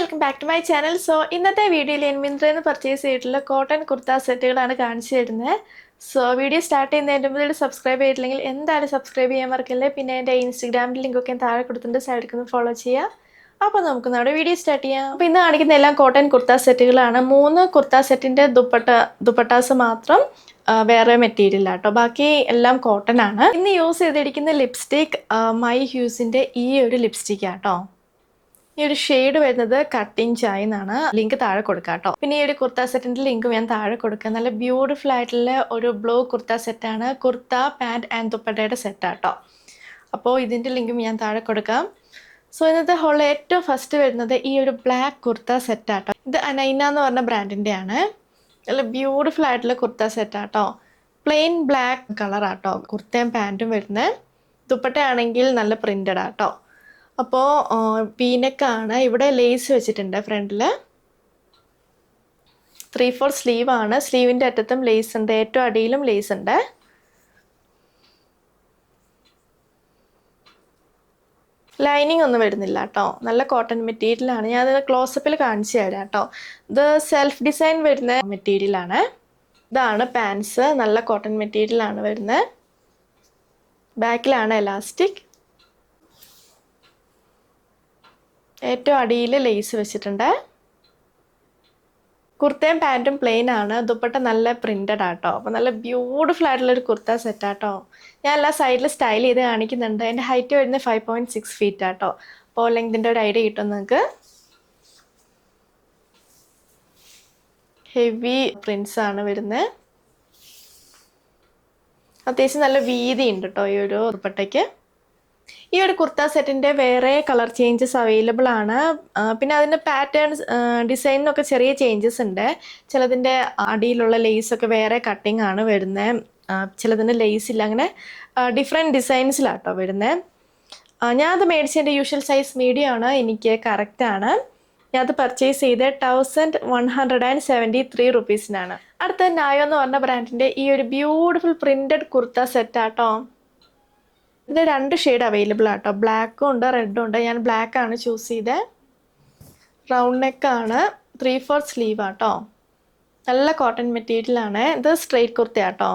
Welcome back to my channel. So ഇന്നത്തെ വീഡിയോയിൽ ഞാൻ മിന്ത്രയിൽ നിന്ന് പർച്ചേസ് ചെയ്തിട്ടുള്ള കോട്ടൺ കുർത്ത സെറ്റുകളാണ് കാണിച്ചു തരുന്നത്. സോ വീഡിയോ സ്റ്റാർട്ട് ചെയ്യുന്നതിൻ്റെ മുമ്പ് സബ്സ്ക്രൈബ് ചെയ്തിട്ടില്ലെങ്കിൽ എന്തായാലും സബ്സ്ക്രൈബ് ചെയ്യാൻ മറക്കല്ലേ. പിന്നെ എൻ്റെ ഇൻസ്റ്റഗ്രാമിൻ്റെ ലിങ്കൊക്കെ താഴെ കൊടുത്തിട്ടുണ്ട്, സൈഡിൽ ഫോളോ ചെയ്യുക. അപ്പോൾ നമുക്ക് നമ്മുടെ വീഡിയോ സ്റ്റാർട്ട് ചെയ്യാം. അപ്പോൾ ഇന്ന് കാണിക്കുന്ന എല്ലാം കോട്ടൺ കുർത്ത സെറ്റുകളാണ്. 3 കുർത്ത സെറ്റിൻ്റെ ദുപ്പട്ടാസ് മാത്രം വേറെ മെറ്റീരിയൽ ആട്ടോ, ബാക്കി എല്ലാം കോട്ടൺ ആണ്. ഇന്ന് യൂസ് ചെയ്തിരിക്കുന്ന ലിപ്സ്റ്റിക് മൈ ഹ്യൂസിൻ്റെ ഈ ഒരു ലിപ്സ്റ്റിക് ആട്ടോ. ഈ ഒരു ഷെയ്ഡ് വരുന്നത് കട്ടിങ് ചായ് എന്നാണ്. ലിങ്ക് താഴെ കൊടുക്കാം കേട്ടോ. പിന്നെ ഈ ഒരു കുർത്ത സെറ്റിൻ്റെ ലിങ്ക് ഞാൻ താഴെ കൊടുക്കാം. നല്ല ബ്യൂട്ടിഫുൾ ആയിട്ടുള്ള ഒരു ബ്ലൂ കുർത്ത സെറ്റാണ്. കുർത്ത പാൻറ് ആൻഡ് ദുപ്പട്ടയുടെ സെറ്റാട്ടോ. അപ്പോൾ ഇതിൻ്റെ ലിങ്കും ഞാൻ താഴെ കൊടുക്കാം. സോ ഇന്നത്തെ ഹോളിൽ ഏറ്റവും ഫസ്റ്റ് വരുന്നത് ഈ ഒരു ബ്ലാക്ക് കുർത്ത സെറ്റാട്ടോ. ഇത് അനൈന എന്ന് പറഞ്ഞ ബ്രാൻഡിൻ്റെ ആണ്. നല്ല ബ്യൂട്ടിഫുൾ ആയിട്ടുള്ള കുർത്ത സെറ്റാട്ടോ. പ്ലെയിൻ ബ്ലാക്ക് കളറാട്ടോ കുർത്തയും പാൻറ്റും വരുന്നത്. ദുപ്പട്ടയാണെങ്കിൽ നല്ല പ്രിൻ്റഡ് ആട്ടോ. അപ്പോൾ വീനെക്കാണ്. ഇവിടെ ലേസ് വെച്ചിട്ടുണ്ട് ഫ്രണ്ടിൽ. 3/4 സ്ലീവാണ്. സ്ലീവിൻ്റെ അറ്റത്തും ലേസ് ഉണ്ട്, ഏറ്റവും അടിയിലും ലേസ് ഉണ്ട്. ലൈനിങ് ഒന്നും വരുന്നില്ല കേട്ടോ. നല്ല കോട്ടൺ മെറ്റീരിയലാണ്. ഞാനത് ക്ലോസപ്പിൽ കാണിച്ചു തരാം കേട്ടോ. ഇത് സെൽഫ് ഡിസൈൻ വരുന്ന മെറ്റീരിയലാണ്. ഇതാണ് പാൻസ്. നല്ല കോട്ടൺ മെറ്റീരിയലാണ് വരുന്നത്. ബാക്കിലാണ് എലാസ്റ്റിക്. ഏറ്റവും അടിയിൽ ലേസ് വെച്ചിട്ടുണ്ട്. കുർത്തയും പാൻറ്റും പ്ലെയിൻ ആണ്. ദുപ്പട്ട നല്ല പ്രിൻ്റഡ് ആട്ടോ. അപ്പോൾ നല്ല ബ്യൂട്ടിഫുൾ ആയിട്ടുള്ളൊരു കുർത്ത സെറ്റാട്ടോ. ഞാൻ എല്ലാ സൈഡിൽ സ്റ്റൈൽ ചെയ്ത് കാണിക്കുന്നുണ്ട്. എൻ്റെ ഹൈറ്റ് വരുന്നത് 5.6 ഫീറ്റ് ആട്ടോ. അപ്പോൾ ലെങ്തിൻ്റെ ഒരു ഐഡിയ കിട്ടും നിങ്ങൾക്ക്. ഹെവി പ്രിൻസ് ആണ് വരുന്നത്. അത്യാവശ്യം നല്ല വീതി ഉണ്ട് കേട്ടോ ഈ ഒരു ദുപ്പട്ടയ്ക്ക്. ഈ ഒരു കുർത്ത സെറ്റിൻ്റെ വേറെ കളർ ചേഞ്ചസ് അവൈലബിൾ ആണ്. പിന്നെ അതിൻ്റെ പാറ്റേൺസ് ഡിസൈനിനൊക്കെ ചെറിയ ചേഞ്ചസ് ഉണ്ട്. ചിലതിൻ്റെ അടിയിലുള്ള ലേസൊക്കെ വേറെ കട്ടിങ് ആണ് വരുന്നത്. ചിലതിൻ്റെ ലേസ് ഇല്ല. അങ്ങനെ ഡിഫറെൻറ്റ് ഡിസൈൻസിലാട്ടോ വരുന്നത്. ഞാനത് മേടിച്ചതിൻ്റെ യൂഷ്വൽ സൈസ് മീഡിയം ആണ്. എനിക്ക് കറക്റ്റാണ്. ഞാനത് പർച്ചേസ് ചെയ്ത് 1173 റുപ്പീസിനാണ്. അടുത്ത നായോ എന്ന് പറഞ്ഞ ബ്രാൻഡിൻ്റെ ഈ ഒരു ബ്യൂട്ടിഫുൾ പ്രിൻറ്റഡ് കുർത്ത സെറ്റാട്ടോ. ഇതിന് 2 ഷെയ്ഡ് അവൈലബിൾ ആട്ടോ. ബ്ലാക്കും ഉണ്ട്, റെഡും ഉണ്ട്. ഞാൻ ബ്ലാക്ക് ആണ് ചൂസ് ചെയ്തത്. റൗണ്ട് നെക്കാണ്. 3/4 സ്ലീവ് ആട്ടോ. നല്ല കോട്ടൺ മെറ്റീരിയലാണ്. ഇത് സ്ട്രെയിറ്റ് കുർത്ത ആട്ടോ.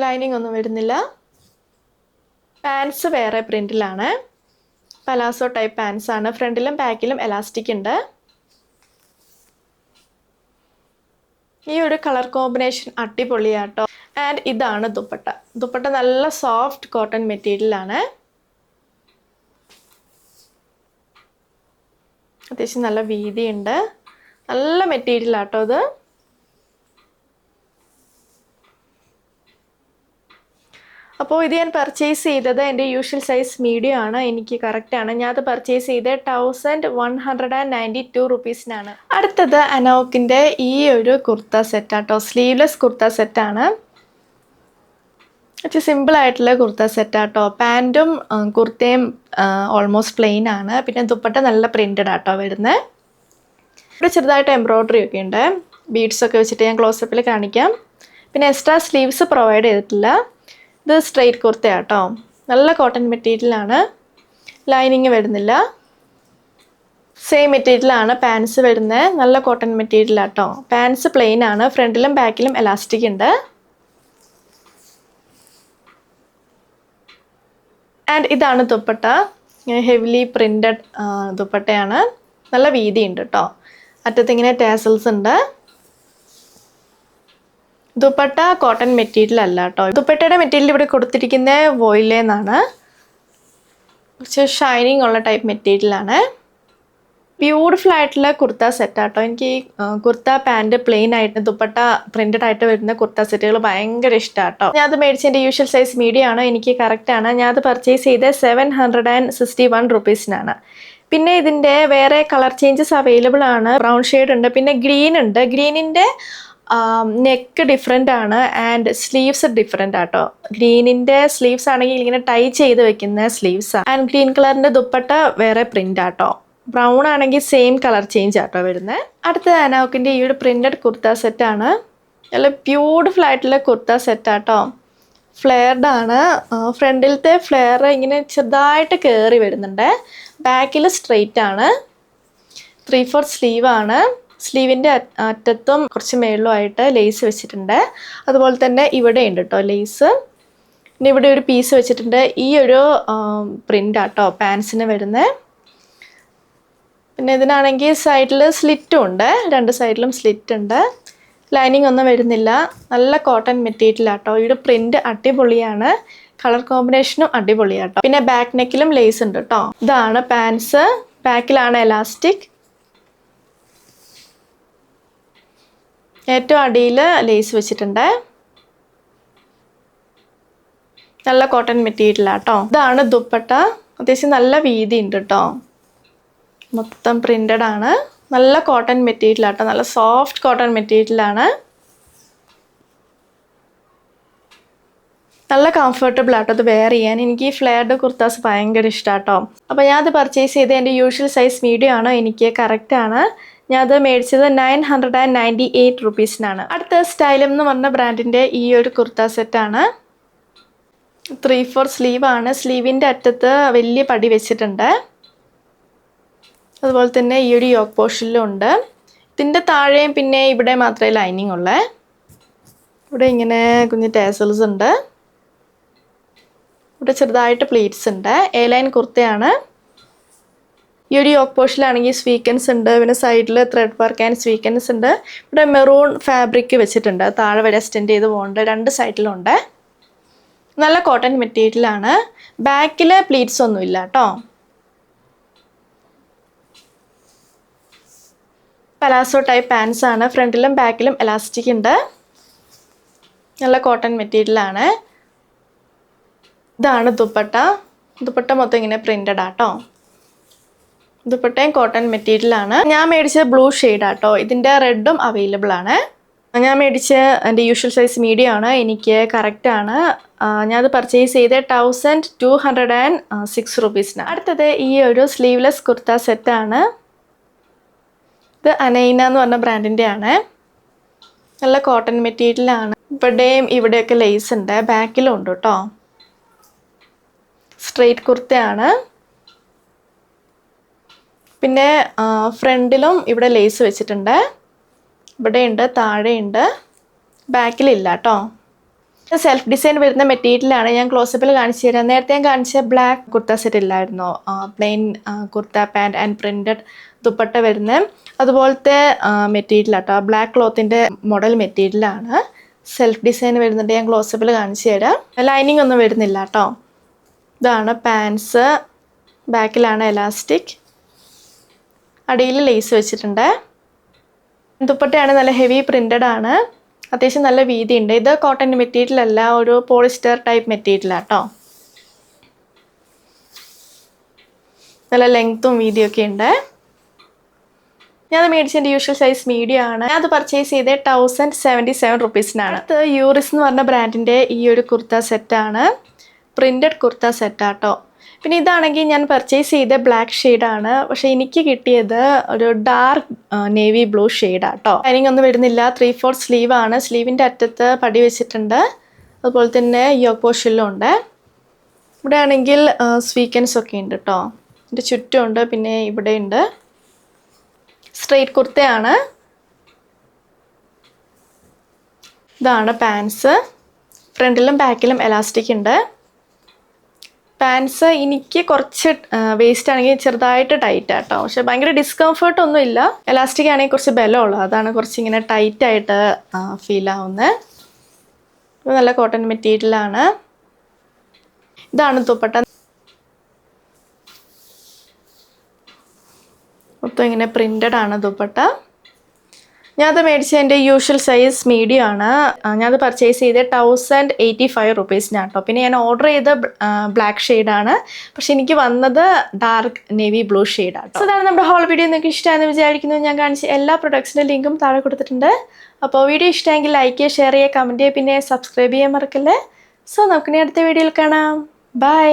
ലൈനിങ് ഒന്നും വരുന്നില്ല. പാൻസ് വേറെ പ്രിൻറ്റിലാണ്. പലാസോ ടൈപ്പ് പാൻസ് ആണ്. ഫ്രണ്ടിലും ബാക്കിലും എലാസ്റ്റിക് ഉണ്ട്. ഈ ഒരു കളർ കോമ്പിനേഷൻ അടിപൊളിയാട്ടോ. ആൻഡ് ഇതാണ് ദുപ്പട്ട. ദുപ്പട്ട നല്ല സോഫ്റ്റ് കോട്ടൺ മെറ്റീരിയലാണ്. അത്യാവശ്യം നല്ല വീതിയുണ്ട്. നല്ല മെറ്റീരിയൽ ആട്ടോ ഇത്. അപ്പോൾ ഇത് ഞാൻ പർച്ചേസ് ചെയ്തത് എൻ്റെ യൂഷ്വൽ സൈസ് മീഡിയം ആണ്. എനിക്ക് കറക്റ്റാണ്. ഞാനത് പർച്ചേസ് ചെയ്ത് 1192 റുപ്പീസിനാണ്. അടുത്തത് അനോക്കിൻ്റെ ഈ ഒരു കുർത്ത സെറ്റാട്ടോ. സ്ലീവ്ലെസ് കുർത്ത സെറ്റാണ്. സിമ്പിളായിട്ടുള്ള കുർത്ത സെറ്റാട്ടോ. പാൻറ്റും കുർത്തയും ഓൾമോസ്റ്റ് പ്ലെയിൻ ആണ്. പിന്നെ ദുപ്പട്ട നല്ല പ്രിൻറ്റഡ് ആട്ടോ വരുന്നത്. ഇവിടെ ചെറുതായിട്ട് എംബ്രോയ്ഡറി ഒക്കെ ഉണ്ട്. ബീഡ്സൊക്കെ വെച്ചിട്ട് ഞാൻ ക്ലോസപ്പിൽ കാണിക്കാം. പിന്നെ എക്സ്ട്രാ സ്ലീവ്സ് പ്രൊവൈഡ് ചെയ്തിട്ടില്ല. ഇത് സ്ട്രെയിറ്റ് കുർത്തയാട്ടോ. നല്ല കോട്ടൺ മെറ്റീരിയലാണ്. ലൈനിങ് വരുന്നില്ല. സെയിം മെറ്റീരിയലാണ് പാൻസ് വരുന്നത്. നല്ല കോട്ടൺ മെറ്റീരിയലാട്ടോ. പാൻസ് പ്ലെയിൻ ആണ്. ഫ്രണ്ടിലും ബാക്കിലും എലാസ്റ്റിക് ഉണ്ട്. ആൻഡ് ഇതാണ് ദുപ്പട്ട. ഹെവിലി പ്രിൻറ്റഡ് ദുപ്പട്ടയാണ്. നല്ല വീതിയുണ്ട് കേട്ടോ. അറ്റത്തിങ്ങനെ ടാസൽസ് ഉണ്ട്. ദുപ്പട്ട കോട്ടൺ മെറ്റീരിയൽ അല്ല കേട്ടോ. ദുപ്പട്ടയുടെ മെറ്റീരിയൽ ഇവിടെ കൊടുത്തിരിക്കുന്ന വോയിലെന്നാണ്. കുറച്ച് ഷൈനിങ് ഉള്ള ടൈപ്പ് മെറ്റീരിയലാണ്. ബ്യൂട്ടിഫുൾ ആയിട്ടുള്ള കുർത്ത സെറ്റാട്ടോ. എനിക്ക് ഈ കുർത്ത പാൻറ് പ്ലെയിൻ ആയിട്ട് ദുപ്പട്ട പ്രിൻറ്റഡ് ആയിട്ട് വരുന്ന കുർത്ത സെറ്റുകൾ ഭയങ്കര ഇഷ്ടമാട്ടോ. ഞാനത് മേടിച്ചതിൻ്റെ യൂഷ്വൽ സൈസ് മീഡിയം ആണ്. എനിക്ക് കറക്റ്റാണ്. ഞാനത് പർച്ചേസ് ചെയ്ത് 761 റുപ്പീസിനാണ്. പിന്നെ ഇതിൻ്റെ വേറെ കളർ ചേഞ്ചസ് അവൈലബിൾ ആണ്. ബ്രൗൺ ഷെയ്ഡ് ഉണ്ട്. പിന്നെ ഗ്രീൻ ഉണ്ട്. ഗ്രീനിൻ്റെ നെക്ക് ഡിഫറെൻ്റ് ആണ്. ആൻഡ് സ്ലീവ്സ് ഡിഫറെൻ്റ് ആട്ടോ. ഗ്രീനിൻ്റെ സ്ലീവ്സ് ആണെങ്കിൽ ഇങ്ങനെ ടൈ ചെയ്ത് വെക്കുന്ന സ്ലീവ്സാണ്. ആൻഡ് ഗ്രീൻ കളറിൻ്റെ ദുപ്പട്ട വേറെ പ്രിൻ്റ് ആട്ടോ. ബ്രൗൺ ആണെങ്കിൽ സെയിം കളർ ചേഞ്ച് ആട്ടോ വരുന്നത്. അടുത്ത അനോക്കിൻ്റെ ഈ ഒരു പ്രിൻറ്റഡ് കുർത്ത സെറ്റാണ്. നല്ല ബ്യൂട്ടിഫുൾ ആയിട്ടുള്ള കുർത്ത സെറ്റാട്ടോ. ഫ്ലെയർഡ് ആണ്. ഫ്രണ്ടിലത്തെ ഫ്ലെയർ ഇങ്ങനെ ചെറുതായിട്ട് കയറി വരുന്നുണ്ട്. ബാക്കിൽ സ്ട്രെയിറ്റ് ആണ്. 3/4 സ്ലീവ് ആണ്. സ്ലീവിൻ്റെ അറ്റത്തും കുറച്ച് മേളിലുമായിട്ട് ലേസ് വെച്ചിട്ടുണ്ട്. അതുപോലെ തന്നെ ഇവിടെ ഉണ്ട് കേട്ടോ ലേസ്. പിന്നെ ഇവിടെ ഒരു പീസ് വെച്ചിട്ടുണ്ട്. ഈ ഒരു പ്രിൻ്റ് ആട്ടോ പാൻസിന് വരുന്നത്. പിന്നെ ഇതിനാണെങ്കിൽ സൈഡിൽ സ്ലിറ്റും ഉണ്ട്. 2 സൈഡിലും സ്ലിറ്റ് ഉണ്ട്. ലൈനിങ് ഒന്നും വരുന്നില്ല. നല്ല കോട്ടൺ മെറ്റീരിയലാട്ടോ. ഇവിടെ പ്രിൻ്റ് അടിപൊളിയാണ്. കളർ കോമ്പിനേഷനും അടിപൊളിയാട്ടോ. പിന്നെ ബാക്ക് നെക്കിലും ലേസ് ഉണ്ട് കേട്ടോ. ഇതാണ് പാൻസ്. ബാക്കിലാണ് എലാസ്റ്റിക്. ഏറ്റവും അടിയിൽ ലേസ് വെച്ചിട്ടുണ്ട്. നല്ല കോട്ടൺ മെറ്റീരിയലാട്ടോ. ഇതാണ് ദുപ്പട്ട. അത്യാവശ്യം നല്ല വീതി ഉണ്ട് കേട്ടോ. മൊത്തം പ്രിൻ്റഡ് ആണ്. നല്ല കോട്ടൺ മെറ്റീരിയലാട്ടോ. നല്ല സോഫ്റ്റ് കോട്ടൺ മെറ്റീരിയലാണ്. നല്ല കംഫർട്ടബിൾ ആട്ടോ അത് വെയർ ചെയ്യാൻ. എനിക്ക് ഈ ഫ്ലെയർഡ് കുർത്താസ് ഭയങ്കര ഇഷ്ടമാട്ടോ. അപ്പോൾ ഞാനത് പർച്ചേസ് ചെയ്ത് എൻ്റെ യൂഷ്വൽ സൈസ് മീഡിയം ആണ്. എനിക്ക് കറക്റ്റാണ്. ഞാനത് മേടിച്ചത് 998 റുപ്പീസിനാണ്. അടുത്ത സ്റ്റൈലം എന്ന് പറഞ്ഞ ബ്രാൻഡിൻ്റെ ഈ ഒരു കുർത്ത സെറ്റാണ്. 3/4 സ്ലീവ് ആണ്. സ്ലീവിൻ്റെ അറ്റത്ത് വലിയ പടി വെച്ചിട്ടുണ്ട്. അതുപോലെ തന്നെ ഈ ഒരു യോക്ക് പോർഷനിലും ഉണ്ട്. ഇതിൻ്റെ താഴെയും പിന്നെ ഇവിടെ മാത്രമേ ലൈനിങ് ഉള്ളേ. ഇവിടെ ഇങ്ങനെ കുഞ്ഞ് ടേസൽസ് ഉണ്ട്. ഇവിടെ ചെറുതായിട്ട് പ്ലീറ്റ്സ് ഉണ്ട്. എ ലൈൻ കുർത്തയാണ്. ഈ ഒരു യോക്ക് പോർഷനിലാണെങ്കിൽ സ്വീക്കൻസ് ഉണ്ട്. പിന്നെ സൈഡിൽ ത്രെഡ് വർക്ക് ആൻഡ് സ്വീക്കൻസ് ഉണ്ട്. ഇവിടെ മെറൂൺ ഫാബ്രിക് വെച്ചിട്ടുണ്ട്. താഴെ വരെ എക്സ്റ്റെൻഡ് ചെയ്ത് പോകുന്നുണ്ട്. 2 സൈഡിലുണ്ട്. നല്ല കോട്ടൺ മെറ്റീരിയലാണ്. ബാക്കിൽ പ്ലീറ്റ്സ് ഒന്നുമില്ല കേട്ടോ. പലാസോ ടൈപ്പ് പാൻസ് ആണ്. ഫ്രണ്ടിലും ബാക്കിലും എലാസ്റ്റിക് ഉണ്ട്. നല്ല കോട്ടൺ മെറ്റീരിയലാണ്. ഇതാണ് ദുപ്പട്ട. ദുപ്പട്ട മൊത്തം ഇങ്ങനെ പ്രിൻ്റഡ് ആട്ടോ. ദുപ്പട്ടയും കോട്ടൺ മെറ്റീരിയലാണ്. ഞാൻ മേടിച്ചത് ബ്ലൂ ഷെയ്ഡാട്ടോ. ഇതിൻ്റെ റെഡും അവൈലബിൾ ആണ്. ഞാൻ മേടിച്ച എൻ്റെ യൂഷ്വൽ സൈസ് മീഡിയം ആണ്. എനിക്ക് കറക്റ്റാണ്. ഞാനത് പർച്ചേസ് ചെയ്ത് 1206 റുപ്പീസിനാണ്. അടുത്തത് ഈ ഒരു സ്ലീവ്ലെസ് കുർത്ത സെറ്റാണ്. ഇത് അനൈന എന്ന് പറഞ്ഞ ബ്രാൻഡിൻ്റെ ആണ്. നല്ല കോട്ടൺ മെറ്റീരിയലാണ്. ഇവിടെയും ഇവിടെയൊക്കെ ലേസ് ഉണ്ട്. ബാക്കിലും ഉണ്ട് കേട്ടോ. സ്ട്രെയിറ്റ് കുർത്തയാണ്. പിന്നെ ഫ്രണ്ടിലും ഇവിടെ ലേസ് വെച്ചിട്ടുണ്ട്. ഇവിടെയുണ്ട്, താഴെയുണ്ട്, ബാക്കിലില്ല കേട്ടോ. സെൽഫ് ഡിസൈൻ വരുന്ന മെറ്റീരിയലാണ്. ഞാൻ ക്ലോസപ്പിൽ കാണിച്ചു തരാം. നേരത്തെ ഞാൻ കാണിച്ച ബ്ലാക്ക് കുർത്ത സെറ്റ് ഇല്ലായിരുന്നോ, plain kurta pant and printed dupatta വരുന്ന അതുപോലത്തെ മെറ്റീരിയൽ കേട്ടോ. ബ്ലാക്ക് ക്ലോത്തിൻ്റെ മോഡൽ മെറ്റീരിയലാണ്. സെൽഫ് ഡിസൈൻ വരുന്നുണ്ട്. ഞാൻ ക്ലോസപ്പിൽ കാണിച്ചു തരാം. ലൈനിങ് ഒന്നും വരുന്നില്ല കേട്ടോ. ഇതാണ് പാൻസ്. ബാക്കിലാണ് എലാസ്റ്റിക്. അടിയിൽ ലേസ് വെച്ചിട്ടുണ്ട്. ദുപ്പട്ടയാണ്. നല്ല ഹെവി പ്രിൻ്റഡ് ആണ്. അത്യാവശ്യം നല്ല വീതിയുണ്ട്. ഇത് കോട്ടൺ മെറ്റീരിയൽ അല്ല, ഒരു പോളിസ്റ്റർ ടൈപ്പ് മെറ്റീരിയലാണ് കേട്ടോ. നല്ല ലെങ്ത്തും വീതിയൊക്കെ ഉണ്ട്. ഞാനത് മേടിച്ചതിൻ്റെ യൂഷ്വൽ സൈസ് മീഡിയം ആണ്. ഞാനത് പർച്ചേസ് ചെയ്ത് 1077 റുപ്പീസിനാണ്. അടുത്ത് യൂറിസ് എന്ന് പറഞ്ഞ ബ്രാൻഡിൻ്റെ ഈ ഒരു കുർത്ത സെറ്റാണ്. പ്രിൻ്റഡ് കുർത്ത സെറ്റാട്ടോ. പിന്നെ ഇതാണെങ്കിൽ ഞാൻ പർച്ചേസ് ചെയ്ത ബ്ലാക്ക് ഷെയ്ഡാണ്. പക്ഷേ എനിക്ക് കിട്ടിയത് ഒരു ഡാർക്ക് നേവി ബ്ലൂ ഷെയ്ഡാട്ടോ. ലൈനിങ് ഒന്നും വരുന്നില്ല. 3/4 സ്ലീവ് ആണ്. സ്ലീവിൻ്റെ അറ്റത്ത് പടി വെച്ചിട്ടുണ്ട്. അതുപോലെ തന്നെ യോക്ക് പോർഷനിലും ഉണ്ട്. ഇവിടെ ആണെങ്കിൽ സ്വീക്കൻസ് ഒക്കെ ഉണ്ട് കേട്ടോ. ഇതിൻ്റെ ചുറ്റുമുണ്ട്. പിന്നെ ഇവിടെ ഉണ്ട്. സ്ട്രെയിറ്റ് കുർത്തയാണ്. ഇതാണ് പാൻസ്. ഫ്രണ്ടിലും ബാക്കിലും എലാസ്റ്റിക് ഉണ്ട്. പാൻസ് എനിക്ക് കുറച്ച് വേസ്റ്റ് ആണെങ്കിൽ ചെറുതായിട്ട് ടൈറ്റ് ആട്ടോ. പക്ഷെ ഭയങ്കര ഡിസ്കംഫേർട്ട് ഒന്നും ഇല്ല. എലാസ്റ്റിക് ആണെങ്കിൽ കുറച്ച് ബലമുള്ളൂ. അതാണ് കുറച്ച് ഇങ്ങനെ ടൈറ്റായിട്ട് ഫീൽ ആവുന്നത്. നല്ല കോട്ടൺ മെറ്റീരിയലാണ്. ഇതാണ് ദുപ്പട്ട. മൊത്തം ഇങ്ങനെ പ്രിൻ്റഡ് ആണ് ദുപ്പട്ട. ഞാനത് മേടിച്ച എൻ്റെ യൂഷ്വൽ സൈസ് മീഡിയം ആണ്. ഞാനത് പർച്ചേസ് ചെയ്ത് 1085 റുപ്പീസിനാട്ടോ. പിന്നെ ഞാൻ ഓർഡർ ചെയ്ത ബ്ലാക്ക് ഷെയ്ഡാണ്. പക്ഷെ എനിക്ക് വന്നത് ഡാർക്ക് നേവി ബ്ലൂ ഷെയ്ഡാട്ടോ. സോ അതാണ് നമ്മുടെ ഹോൾ വീഡിയോ. നിങ്ങൾക്ക് ഇഷ്ടമാണെന്ന് വിചാരിക്കുന്നു. ഞാൻ കാണിച്ച എല്ലാ പ്രൊഡക്ട്സിൻ്റെ ലിങ്കും താഴെ കൊടുത്തിട്ടുണ്ട്. അപ്പോൾ വീഡിയോ ഇഷ്ടമെങ്കിൽ ലൈക്ക് ചെയ്യുക, ഷെയർ ചെയ്യുക, കമൻറ്റ് ചെയ്യുക, പിന്നെ സബ്സ്ക്രൈബ് ചെയ്യാൻ മറക്കല്ലേ. സോ നമുക്കിനി അടുത്ത വീഡിയോയിൽ കാണാം. ബൈ.